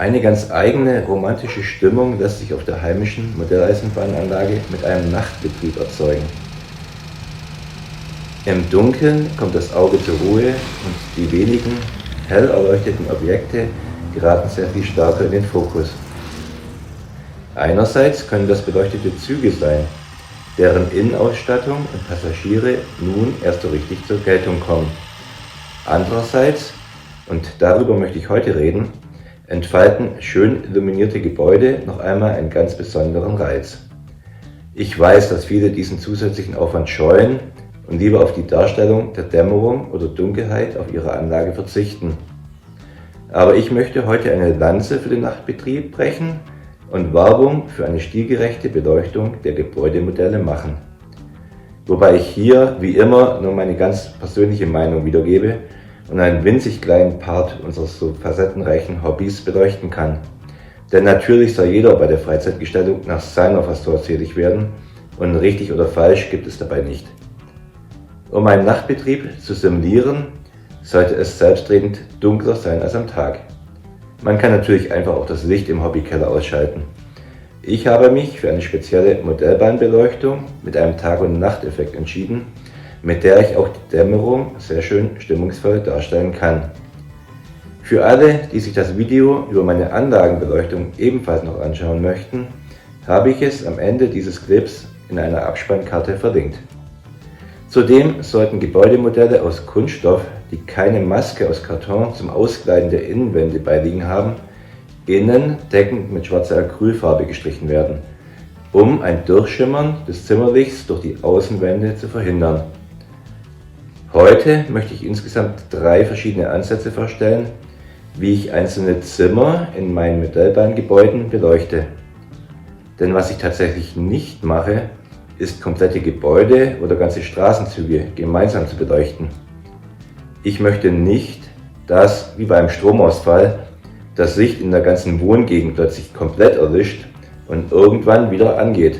Eine ganz eigene romantische Stimmung lässt sich auf der heimischen Modelleisenbahnanlage mit einem Nachtbetrieb erzeugen. Im Dunkeln kommt das Auge zur Ruhe und die wenigen hell erleuchteten Objekte geraten sehr viel stärker in den Fokus. Einerseits können das beleuchtete Züge sein, deren Innenausstattung und Passagiere nun erst so richtig zur Geltung kommen. Andererseits, und darüber möchte ich heute reden, entfalten schön illuminierte Gebäude noch einmal einen ganz besonderen Reiz. Ich weiß, dass viele diesen zusätzlichen Aufwand scheuen und lieber auf die Darstellung der Dämmerung oder Dunkelheit auf ihrer Anlage verzichten. Aber ich möchte heute eine Lanze für den Nachtbetrieb brechen und Werbung für eine stilgerechte Beleuchtung der Gebäudemodelle machen. Wobei ich hier, wie immer, nur meine ganz persönliche Meinung wiedergebe und einen winzig kleinen Part unseres so facettenreichen Hobbys beleuchten kann. Denn natürlich soll jeder bei der Freizeitgestaltung nach seiner Fastor tätig werden und richtig oder falsch gibt es dabei nicht. Um einen Nachtbetrieb zu simulieren, sollte es selbstredend dunkler sein als am Tag. Man kann natürlich einfach auch das Licht im Hobbykeller ausschalten. Ich habe mich für eine spezielle Modellbahnbeleuchtung mit einem Tag- und Nachteffekt entschieden, mit der ich auch die Dämmerung sehr schön stimmungsvoll darstellen kann. Für alle, die sich das Video über meine Anlagenbeleuchtung ebenfalls noch anschauen möchten, habe ich es am Ende dieses Clips in einer Abspannkarte verlinkt. Zudem sollten Gebäudemodelle aus Kunststoff, die keine Maske aus Karton zum Auskleiden der Innenwände beiliegen haben, innen deckend mit schwarzer Acrylfarbe gestrichen werden, um ein Durchschimmern des Zimmerlichts durch die Außenwände zu verhindern. Heute möchte ich insgesamt 3 verschiedene Ansätze vorstellen, wie ich einzelne Zimmer in meinen Modellbahngebäuden beleuchte. Denn was ich tatsächlich nicht mache, ist komplette Gebäude oder ganze Straßenzüge gemeinsam zu beleuchten. Ich möchte nicht, dass, wie bei einem Stromausfall, das Licht in der ganzen Wohngegend plötzlich komplett erlischt und irgendwann wieder angeht.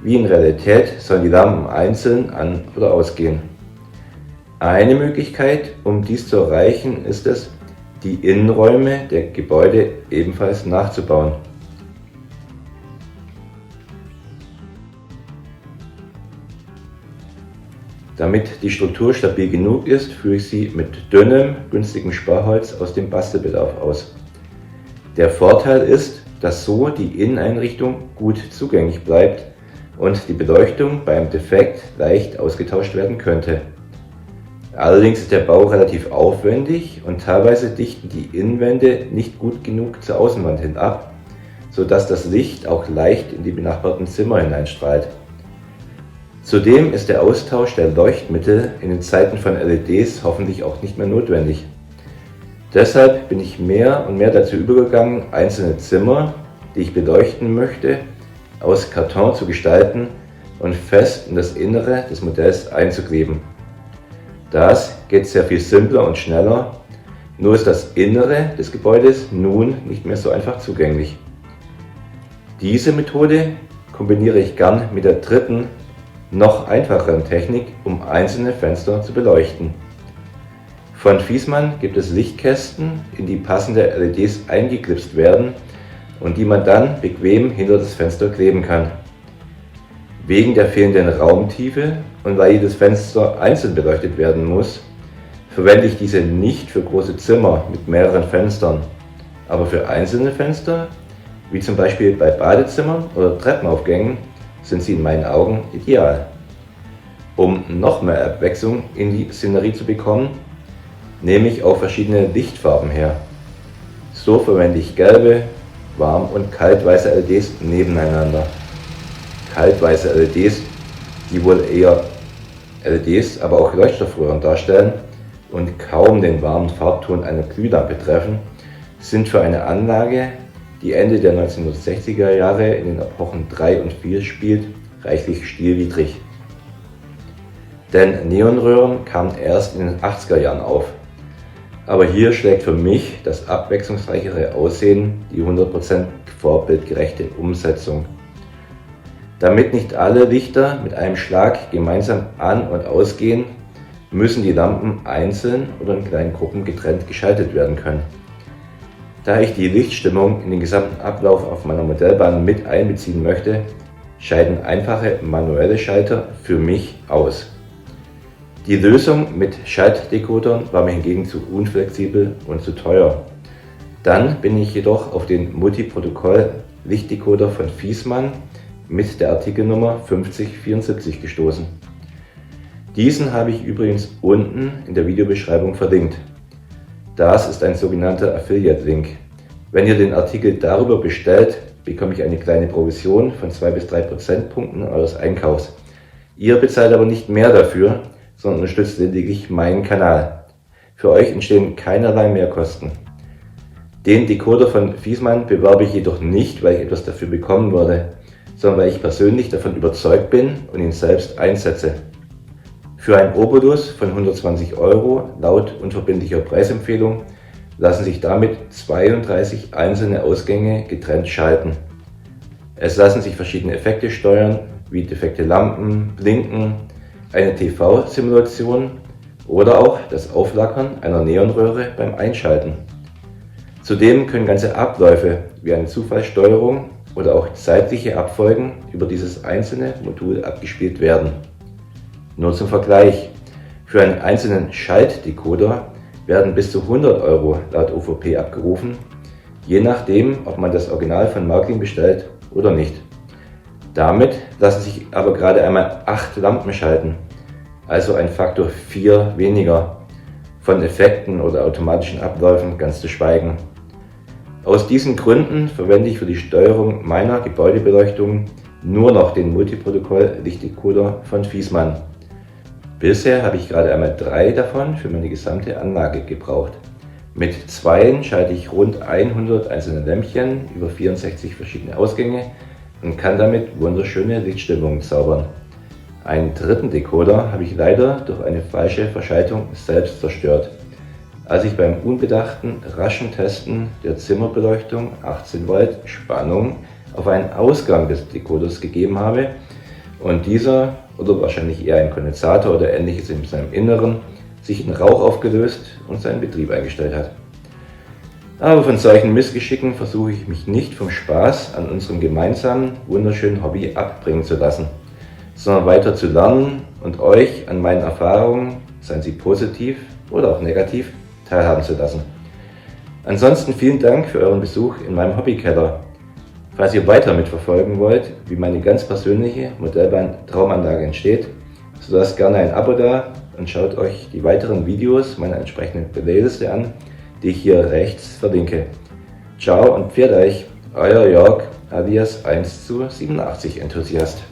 Wie in Realität sollen die Lampen einzeln an- oder ausgehen. Eine Möglichkeit, um dies zu erreichen, ist es, die Innenräume der Gebäude ebenfalls nachzubauen. Damit die Struktur stabil genug ist, führe ich sie mit dünnem, günstigem Sparholz aus dem Bastelbedarf aus. Der Vorteil ist, dass so die Inneneinrichtung gut zugänglich bleibt und die Beleuchtung beim Defekt leicht ausgetauscht werden könnte. Allerdings ist der Bau relativ aufwendig und teilweise dichten die Innenwände nicht gut genug zur Außenwand hin ab, sodass das Licht auch leicht in die benachbarten Zimmer hineinstrahlt. Zudem ist der Austausch der Leuchtmittel in den Zeiten von LEDs hoffentlich auch nicht mehr notwendig. Deshalb bin ich mehr und mehr dazu übergegangen, einzelne Zimmer, die ich beleuchten möchte, aus Karton zu gestalten und fest in das Innere des Modells einzukleben. Das geht sehr viel simpler und schneller, nur ist das Innere des Gebäudes nun nicht mehr so einfach zugänglich. Diese Methode kombiniere ich gern mit der dritten, noch einfacheren Technik, um einzelne Fenster zu beleuchten. Von Viessmann gibt es Lichtkästen, in die passende LEDs eingeklipst werden und die man dann bequem hinter das Fenster kleben kann. Wegen der fehlenden Raumtiefe und weil jedes Fenster einzeln beleuchtet werden muss, verwende ich diese nicht für große Zimmer mit mehreren Fenstern, aber für einzelne Fenster, wie zum Beispiel bei Badezimmern oder Treppenaufgängen, sind sie in meinen Augen ideal. Um noch mehr Abwechslung in die Szenerie zu bekommen, nehme ich auch verschiedene Lichtfarben her. So verwende ich gelbe, warm- und kaltweiße LEDs nebeneinander. Kaltweiße LEDs, die wohl eher LEDs, aber auch Leuchtstoffröhren darstellen und kaum den warmen Farbton einer Glühlampe treffen, sind für eine Anlage, die Ende der 1960er Jahre in den Epochen 3 und 4 spielt, reichlich stilwidrig. Denn Neonröhren kamen erst in den 80er Jahren auf. Aber hier schlägt für mich das abwechslungsreichere Aussehen die 100% vorbildgerechte Umsetzung. Damit nicht alle Lichter mit einem Schlag gemeinsam an- und ausgehen, müssen die Lampen einzeln oder in kleinen Gruppen getrennt geschaltet werden können. Da ich die Lichtstimmung in den gesamten Ablauf auf meiner Modellbahn mit einbeziehen möchte, scheiden einfache manuelle Schalter für mich aus. Die Lösung mit Schaltdecodern war mir hingegen zu unflexibel und zu teuer. Dann bin ich jedoch auf den Multiprotokoll-Lichtdecoder von Viessmann mit der Artikelnummer 5074 gestoßen. Diesen habe ich übrigens unten in der Videobeschreibung verlinkt. Das ist ein sogenannter Affiliate-Link. Wenn ihr den Artikel darüber bestellt, bekomme ich eine kleine Provision von 2 bis 3 Prozentpunkten eures Einkaufs. Ihr bezahlt aber nicht mehr dafür, sondern unterstützt lediglich meinen Kanal. Für euch entstehen keinerlei Mehrkosten. Den Decoder von Viessmann bewerbe ich jedoch nicht, weil ich etwas dafür bekommen würde, sondern weil ich persönlich davon überzeugt bin und ihn selbst einsetze. Für ein Obolus von 120 € laut unverbindlicher Preisempfehlung lassen sich damit 32 einzelne Ausgänge getrennt schalten. Es lassen sich verschiedene Effekte steuern, wie defekte Lampen, Blinken, eine TV-Simulation oder auch das Auflackern einer Neonröhre beim Einschalten. Zudem können ganze Abläufe wie eine Zufallssteuerung oder auch zeitliche Abfolgen über dieses einzelne Modul abgespielt werden. Nur zum Vergleich: Für einen einzelnen Schaltdecoder werden bis zu 100 € laut UVP abgerufen, je nachdem, ob man das Original von Märklin bestellt oder nicht. Damit lassen sich aber gerade einmal 8 Lampen schalten, also ein Faktor 4 weniger, von Effekten oder automatischen Abläufen ganz zu schweigen. Aus diesen Gründen verwende ich für die Steuerung meiner Gebäudebeleuchtung nur noch den Multiprotokoll-Lichtdecoder von Viessmann. Bisher habe ich gerade einmal 3 davon für meine gesamte Anlage gebraucht. Mit 2 schalte ich rund 100 einzelne Lämpchen über 64 verschiedene Ausgänge und kann damit wunderschöne Lichtstimmungen zaubern. Einen dritten Decoder habe ich leider durch eine falsche Verschaltung selbst zerstört, als ich beim unbedachten, raschen Testen der Zimmerbeleuchtung 18 Volt Spannung auf einen Ausgang des Decoders gegeben habe und dieser, oder wahrscheinlich eher ein Kondensator oder ähnliches in seinem Inneren, sich in Rauch aufgelöst und seinen Betrieb eingestellt hat. Aber von solchen Missgeschicken versuche ich mich nicht vom Spaß an unserem gemeinsamen, wunderschönen Hobby abbringen zu lassen, sondern weiter zu lernen und euch an meinen Erfahrungen, seien sie positiv oder auch negativ, teilhaben zu lassen. Ansonsten vielen Dank für euren Besuch in meinem Hobbykeller. Falls ihr weiter mitverfolgen wollt, wie meine ganz persönliche Modellbahn-Traumanlage entsteht, so lasst gerne ein Abo da und schaut euch die weiteren Videos meiner entsprechenden Playliste an, die ich hier rechts verlinke. Ciao und pfiat euch, euer Jörg alias 1:87 Enthusiast.